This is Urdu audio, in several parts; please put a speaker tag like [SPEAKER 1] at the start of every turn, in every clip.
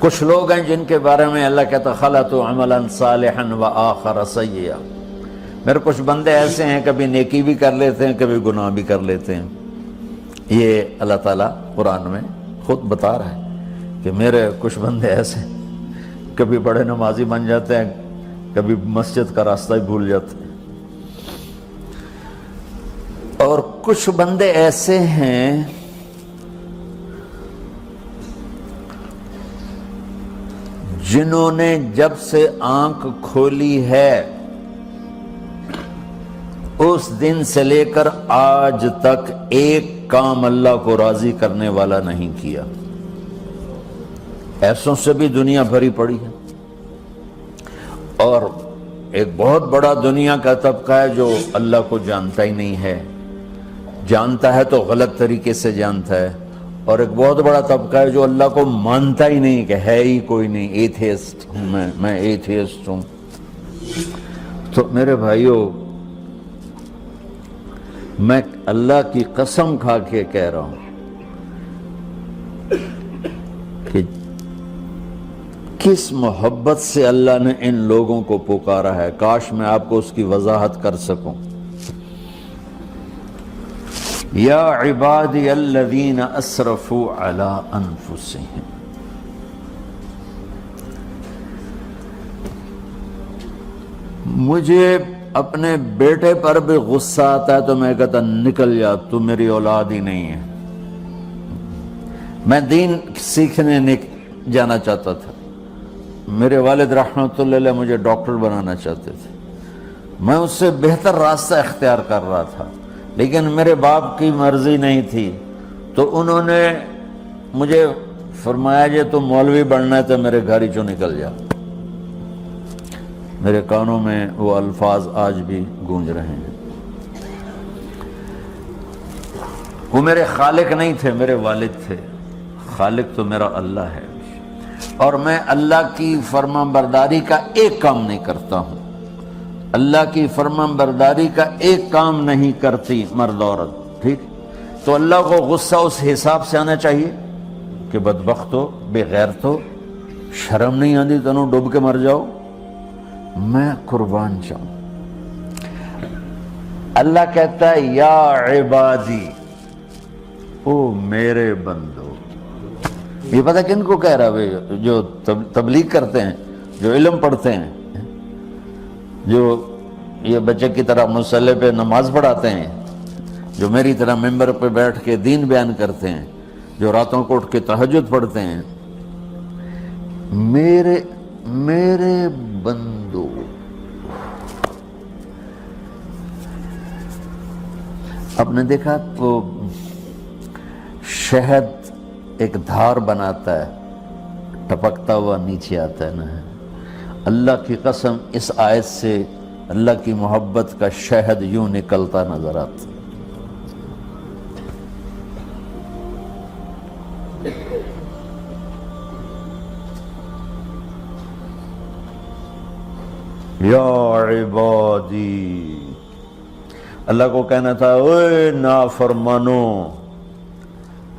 [SPEAKER 1] کچھ لوگ ہیں جن کے بارے میں اللہ کہتا خلطوا عملا صالحا وآخر سیئا، میرے کچھ بندے ایسے ہیں کبھی نیکی بھی کر لیتے ہیں کبھی گناہ بھی کر لیتے ہیں۔ یہ اللہ تعالیٰ قرآن میں خود بتا رہا ہے کہ میرے کچھ بندے ایسے ہیں، کبھی بڑے نمازی بن جاتے ہیں کبھی مسجد کا راستہ ہی بھول جاتے ہیں، اور کچھ بندے ایسے ہیں جنہوں نے جب سے آنکھ کھولی ہے اس دن سے لے کر آج تک ایک کام اللہ کو راضی کرنے والا نہیں کیا۔ ایسوں سے بھی دنیا بھری پڑی ہے، اور ایک بہت بڑا دنیا کا طبقہ ہے جو اللہ کو جانتا ہی نہیں ہے، جانتا ہے تو غلط طریقے سے جانتا ہے، اور ایک بہت بڑا طبقہ ہے جو اللہ کو مانتا ہی نہیں کہ ہے ہی کوئی نہیں، ایتھیسٹ ہوں میں ایتھیسٹ ہوں۔ تو میرے بھائیوں، میں اللہ کی قسم کھا کے کہہ رہا ہوں کہ کس محبت سے اللہ نے ان لوگوں کو پکارا ہے، کاش میں آپ کو اس کی وضاحت کر سکوں۔ یا عبادی الذین اسرفوا علی انفسہم، مجھے اپنے بیٹے پر بھی غصہ آتا ہے تو میں کہتا نکل جا، تو میری اولاد ہی نہیں ہے۔ میں دین سیکھنے جانا چاہتا تھا، میرے والد رحمۃ اللہ علیہ مجھے ڈاکٹر بنانا چاہتے تھے، میں اس سے بہتر راستہ اختیار کر رہا تھا، لیکن میرے باپ کی مرضی نہیں تھی، تو انہوں نے مجھے فرمایا جی تم مولوی بننا ہے تو میرے گھر ہی چوں نکل جا۔ میرے کانوں میں وہ الفاظ آج بھی گونج رہے ہیں۔ وہ میرے خالق نہیں تھے، میرے والد تھے، خالق تو میرا اللہ ہے، اور میں اللہ کی فرمان برداری کا ایک کام نہیں کرتا ہوں، اللہ کی فرمان برداری کا ایک کام نہیں کرتی مرد عورت، ٹھیک؟ تو اللہ کو غصہ اس حساب سے آنا چاہیے کہ بدبخت ہو، بے غیرت ہو، شرم نہیں آتی تنوں ڈوب کے مر جاؤ۔ میں قربان جاؤں، اللہ کہتا ہے یا عبادی، او میرے بندو۔ یہ پتہ کن کو کہہ رہا ہے؟ جو تبلیغ کرتے ہیں، جو علم پڑھتے ہیں، جو یہ بچے کی طرح مصلی پہ نماز پڑھاتے ہیں، جو میری طرح ممبر پہ بیٹھ کے دین بیان کرتے ہیں، جو راتوں کو اٹھ کے تہجد پڑھتے ہیں۔ میرے بندو، آپ نے دیکھا تو شہد ایک دھار بناتا ہے، ٹپکتا ہوا نیچے آتا ہے نا۔ اللہ کی قسم اس آیت سے اللہ کی محبت کا شہد یوں نکلتا نظر آتا۔ یا عبادی، اللہ کو کہنا تھا اوے نافرمانو،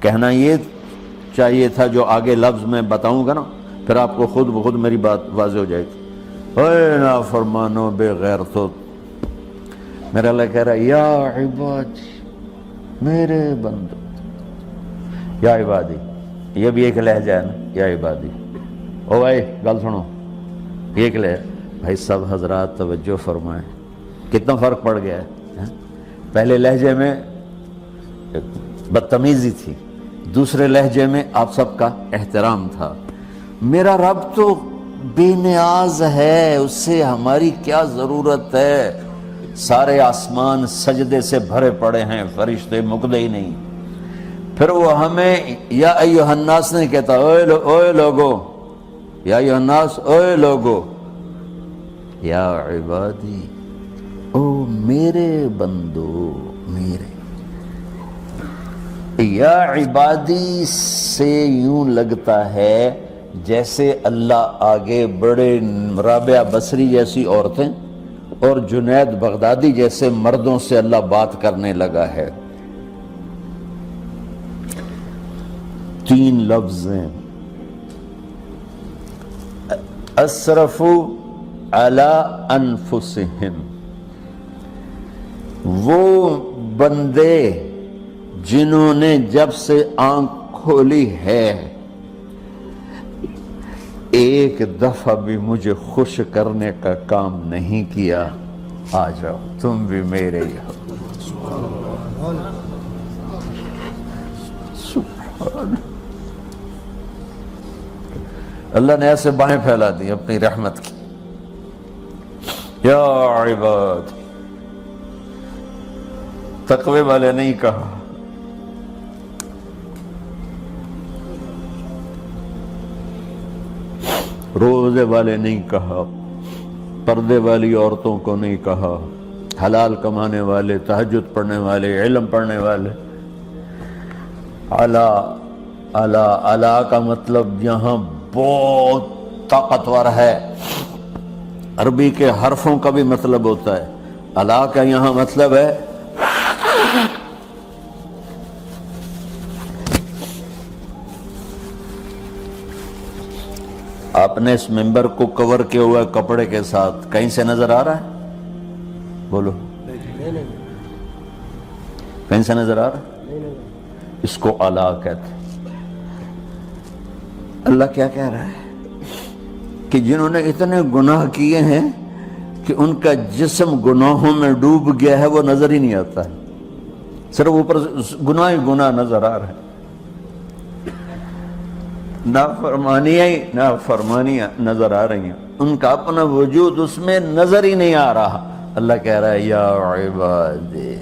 [SPEAKER 1] کہنا یہ چاہیے تھا جو آگے لفظ میں بتاؤں گا نا، پھر آپ کو خود بخود میری بات واضح ہو جائے گی۔ اوے نافرمانو، بے غیرتو، میرا اللہ کہہ رہا ہے یا عبادی، میرے بندو، یا عبادی، یہ بھی ایک لہجہ ہے نا، یا عبادی۔ او بھائی گل سنو، یہ ایک لہجہ، بھائی سب حضرات توجہ فرمائیں، کتنا فرق پڑ گیا ہے۔ پہلے لہجے میں بدتمیزی تھی، دوسرے لہجے میں آپ سب کا احترام تھا۔ میرا رب تو بے نیاز ہے، اس سے ہماری کیا ضرورت ہے؟ سارے آسمان سجدے سے بھرے پڑے ہیں، فرشتے مکدے ہی نہیں۔ پھر وہ ہمیں یا ایھا الناس نہیں کہتا، اوے لوگو، یا ایھا الناس، اوے لوگو، یا عبادی، او میرے بندو، میرے۔ یا عبادی سے یوں لگتا ہے جیسے اللہ آگے بڑے رابعہ بصری جیسی عورتیں اور جنید بغدادی جیسے مردوں سے اللہ بات کرنے لگا ہے۔ 3 لفظ ہیں، اسرفوا علی انفسہم، وہ بندے جنہوں نے جب سے آنکھ کھولی ہے ایک دفعہ بھی مجھے خوش کرنے کا کام نہیں کیا، آ جاؤ تم بھی میرے ہی ہو۔ سبحان اللہ نے ایسے بائیں پھیلا دی اپنی رحمت کی۔ یا عباد، تقوی والے نہیں کہا، روزے والے نہیں کہا، پردے والی عورتوں کو نہیں کہا، حلال کمانے والے، تہجد پڑھنے والے، علم پڑھنے والے۔ اعلیٰ اعلیٰ اعلیٰ کا مطلب یہاں بہت طاقتور ہے، عربی کے حرفوں کا بھی مطلب ہوتا ہے۔ اعلیٰ کا یہاں مطلب ہے آپ نے اس ممبر کو کور کیا ہوا ہے کپڑے کے ساتھ، کہیں سے نظر آ رہا ہے؟ بولو، کہیں سے نظر آ رہا ہے؟ اس کو اعلیٰ کہتے ہیں۔ اللہ کیا کہہ رہا ہے کہ جنہوں نے اتنے گناہ کیے ہیں کہ ان کا جسم گناہوں میں ڈوب گیا ہے، وہ نظر ہی نہیں آتا ہے، صرف اوپر گناہ ہی گناہ نظر آ رہا ہے، نافرمانیاں نظر آ رہی ہیں، ان کا اپنا وجود اس میں نظر ہی نہیں آ رہا۔ اللہ کہہ رہا ہے یا عبادی،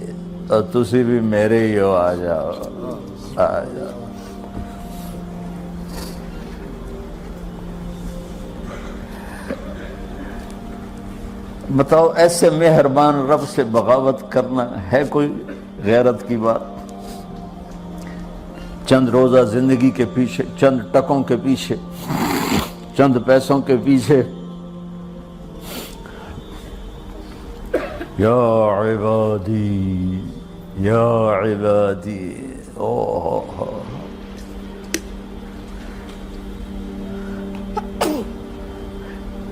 [SPEAKER 1] اور تسی بھی میرے ہی ہو، آ جاؤ آ جاؤ۔ بتاؤ ایسے مہربان رب سے بغاوت کرنا ہے کوئی غیرت کی بات؟ چند روزہ زندگی کے پیچھے، چند ٹکوں کے پیچھے، چند پیسوں کے پیچھے، یا عبادی یا عبادی،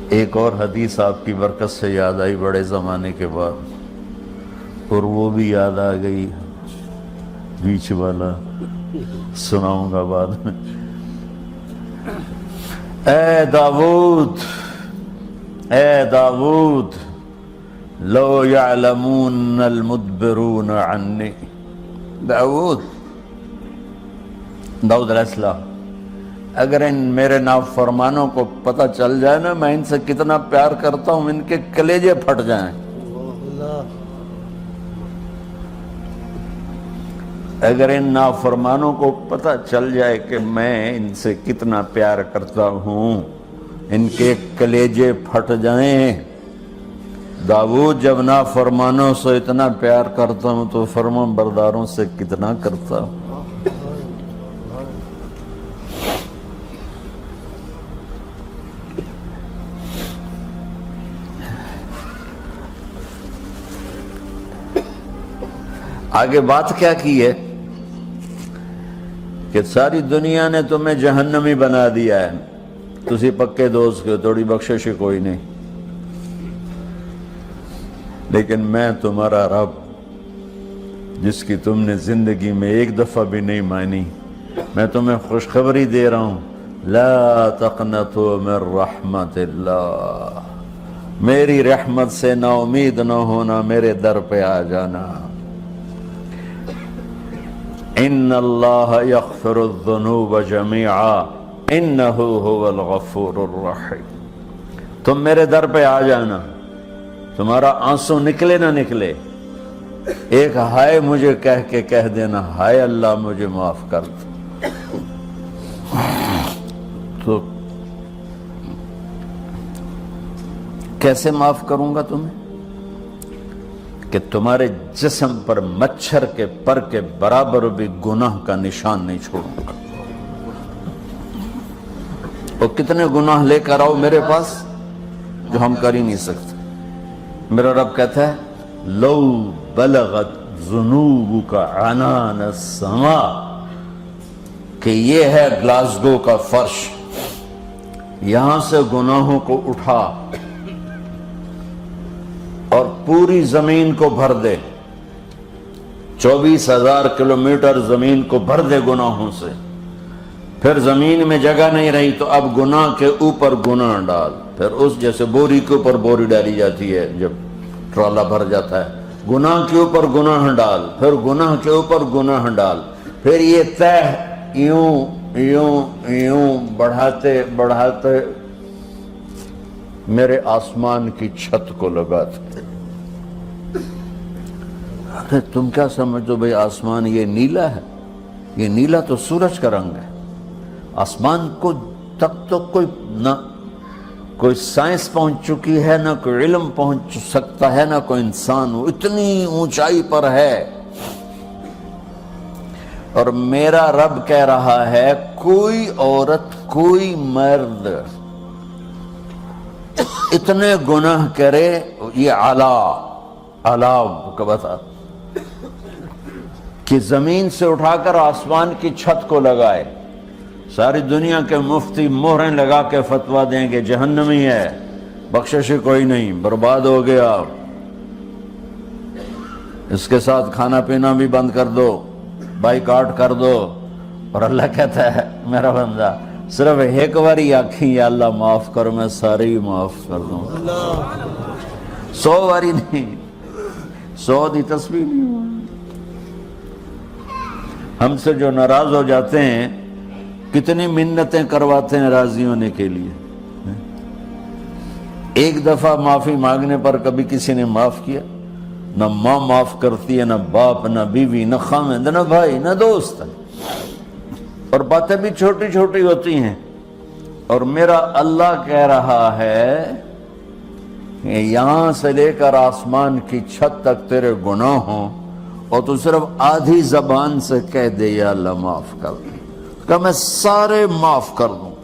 [SPEAKER 1] ایک اور حدیث آپ کی برکت سے یاد آئی بڑے زمانے کے بعد، اور وہ بھی یاد آ گئی، بیچ والا سناؤں گا بعد میں۔ اے داود لو یعلمون المدبرون عنی، داود علیہ السلام، اگر ان میرے نافرمانوں کو پتہ چل جائے نا میں ان سے کتنا پیار کرتا ہوں، ان کے کلیجے پھٹ جائیں۔ اگر ان نافرمانوں کو پتہ چل جائے کہ میں ان سے کتنا پیار کرتا ہوں، ان کے کلیجے پھٹ جائیں۔ داؤد جب نافرمانوں سے اتنا پیار کرتا ہوں تو فرما برداروں سے کتنا کرتا ہوں۔ آگے بات کیا کی ہے کہ ساری دنیا نے تمہیں جہنمی بنا دیا ہے، تسی پکے دوست کے تھوڑی بخشش کوئی نہیں، لیکن میں تمہارا رب جس کی تم نے زندگی میں ایک دفعہ بھی نہیں مانی، میں تمہیں خوشخبری دے رہا ہوں، لا تقنطوا من رحمت اللہ، میری رحمت سے نا امید نہ ہونا، میرے در پہ آ جانا۔ ان اللہ یغفر الذنوب جميعا انہ هو الغفور الرحیم، تم میرے در پہ آ جانا، تمہارا آنسو نکلے نہ نکلے، ایک ہائے مجھے کہہ کے کہہ دینا، ہائے اللہ مجھے معاف کر دو، تو کیسے معاف کروں گا تمہیں؟ کہ تمہارے جسم پر مچھر کے پر کے برابر بھی گناہ کا نشان نہیں چھوڑوں گا۔ اور کتنے گناہ لے کر آؤ میرے پاس جو ہم کر ہی نہیں سکتے۔ میرا رب کہتا ہے لو بلغت ذنوبک عنان السماء، کہ یہ ہے گلاسگو کا فرش، یہاں سے گناہوں کو اٹھا اور پوری زمین کو بھر دے، 24,000 کلومیٹر زمین کو بھر دے گناہوں سے۔ پھر زمین میں جگہ نہیں رہی تو اب گناہ کے اوپر گناہ ڈال، پھر اس جیسے بوری کے اوپر بوری ڈالی جاتی ہے جب ٹرالا بھر جاتا ہے، گناہ کے اوپر گناہ ڈال، پھر گناہ کے اوپر گناہ ڈال، پھر یہ تہ یوں یوں یوں بڑھاتے بڑھاتے میرے آسمان کی چھت کو لگاتے۔ ارے تم کیا سمجھو بھئی آسمان یہ نیلا ہے؟ یہ نیلا تو سورج کا رنگ ہے۔ آسمان کو تک تو کوئی سائنس پہنچ چکی ہے، نہ کوئی علم پہنچ سکتا ہے، نہ کوئی انسان، وہ اتنی اونچائی پر ہے۔ اور میرا رب کہہ رہا ہے کوئی عورت کوئی مرد اتنے گناہ کرے، یہ اعلیٰ کا بتا کہ زمین سے اٹھا کر آسمان کی چھت کو لگائے، ساری دنیا کے مفتی مہریں لگا کے فتویٰ دیں کہ جہنمی ہے، بخشش کوئی نہیں، برباد ہو گیا، اس کے ساتھ کھانا پینا بھی بند کر دو، بائیکاٹ کر دو۔ اور اللہ کہتا ہے میرا بندہ صرف ایک باری آکھیں یا اللہ معاف کر، میں سارے ہی معاف کر دوں، 100 باری نہیں، 100 دی تسبیح نہیں ہوا۔ ہم سے جو ناراض ہو جاتے ہیں کتنی منتیں کرواتے ہیں راضی ہونے کے لیے، ایک دفعہ معافی مانگنے پر کبھی کسی نے معاف کیا؟ نہ ماں معاف کرتی ہے، نہ باپ، نہ بیوی، نہ خاوند، نہ بھائی، نہ دوست، اور باتیں بھی چھوٹی چھوٹی ہوتی ہیں۔ اور میرا اللہ کہہ رہا ہے کہ یہاں سے لے کر آسمان کی چھت تک تیرے گناہ ہوں، اور تو صرف آدھی زبان سے کہہ دے یا اللہ معاف کر دے، کہ میں سارے معاف کر دوں۔